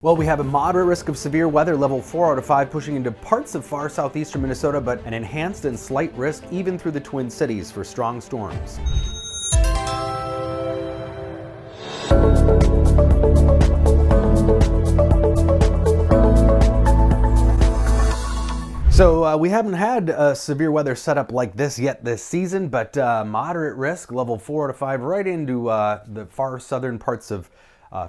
Well, we have a moderate risk of severe weather, level 4 out of 5, pushing into parts of far southeastern Minnesota, but an enhanced and slight risk even through the Twin Cities for strong storms. So we haven't had severe weather set up like this yet this season, but moderate risk, level 4 out of 5, right into the far southern parts of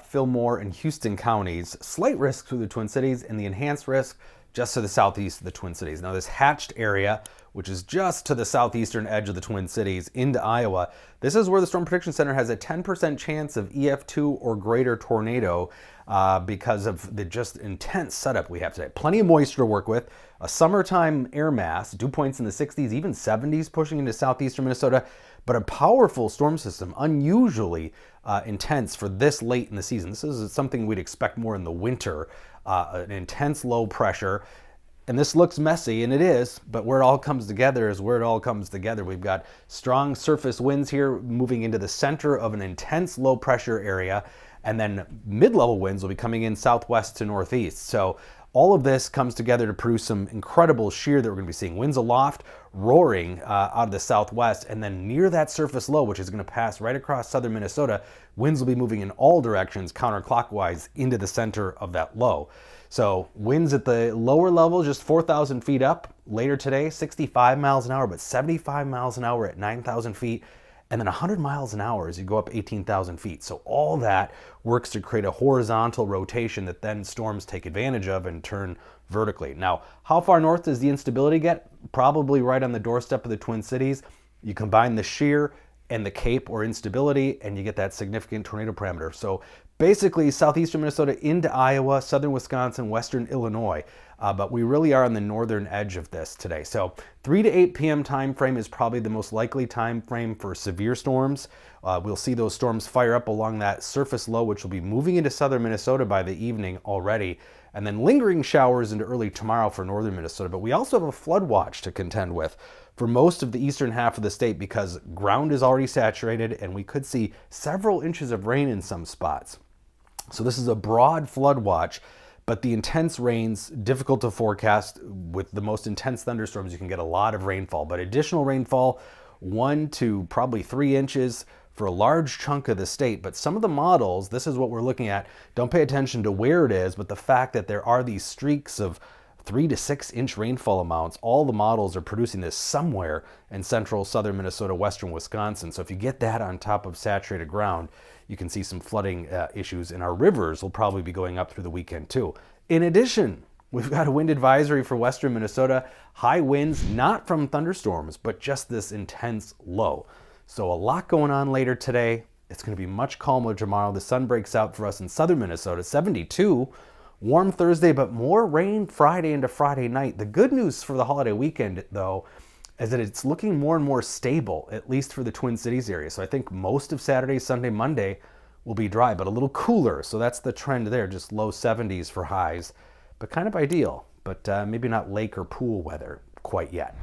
Fillmore and Houston counties. Slight risk through the Twin Cities, and the enhanced risk just to the southeast of the Twin Cities. Now this hatched area, which is just to the southeastern edge of the Twin Cities into Iowa, this is where the Storm Prediction Center has a 10% chance of EF2 or greater tornado because of the just intense setup we have today. Plenty of moisture to work with, a summertime air mass, dew points in the 60s, even 70s pushing into southeastern Minnesota, but a powerful storm system, unusually intense for this late in the season. This is something we'd expect more in the winter, an intense low pressure. And this looks messy, and it is, but where it all comes together is where it all comes together. We've got strong surface winds here moving into the center of an intense low pressure area, and then mid-level winds will be coming in southwest to northeast. So all of this comes together to produce some incredible shear that we're going to be seeing. Winds aloft, roaring out of the southwest, and then near that surface low, which is going to pass right across southern Minnesota, winds will be moving in all directions counterclockwise into the center of that low. So winds at the lower level, just 4,000 feet up. Later today, 65 miles an hour, but 75 miles an hour at 9,000 feet. And then 100 miles an hour as you go up 18,000 feet. So all that works to create a horizontal rotation that then storms take advantage of and turn vertically. Now, how far north does the instability get? Probably right on the doorstep of the Twin Cities. You combine the shear and the cape or instability, and you get that significant tornado parameter. So basically southeastern Minnesota into Iowa, southern Wisconsin, western Illinois. But we really are on the northern edge of this today. So 3 to 8 p.m. time frame is probably the most likely time frame for severe storms. We'll see those storms fire up along that surface low, which will be moving into southern Minnesota by the evening already, and then lingering showers into early tomorrow for northern Minnesota. But we also have a flood watch to contend with for most of the eastern half of the state because ground is already saturated and we could see several inches of rain in some spots. So this is a broad flood watch, but the intense rains, difficult to forecast. With the most intense thunderstorms, you can get a lot of rainfall, but additional rainfall, 1 to probably 3 inches for a large chunk of the state. But some of the models, this is what we're looking at, don't pay attention to where it is, but the fact that there are these streaks of 3 to 6 inch rainfall amounts, all the models are producing this somewhere in central southern Minnesota, western Wisconsin. So if you get that on top of saturated ground, you can see some flooding issues, and our rivers will probably be going up through the weekend too. In addition, we've got a wind advisory for western Minnesota, high winds, not from thunderstorms, but just this intense low. So a lot going on later today. It's going to be much calmer tomorrow. The sun breaks out for us in southern Minnesota, 72. Warm Thursday, but more rain Friday into Friday night. The good news for the holiday weekend, though, is that it's looking more and more stable, at least for the Twin Cities area. So I think most of Saturday, Sunday, Monday will be dry, but a little cooler. So that's the trend there, just low 70s for highs, but kind of ideal, but maybe not lake or pool weather quite yet.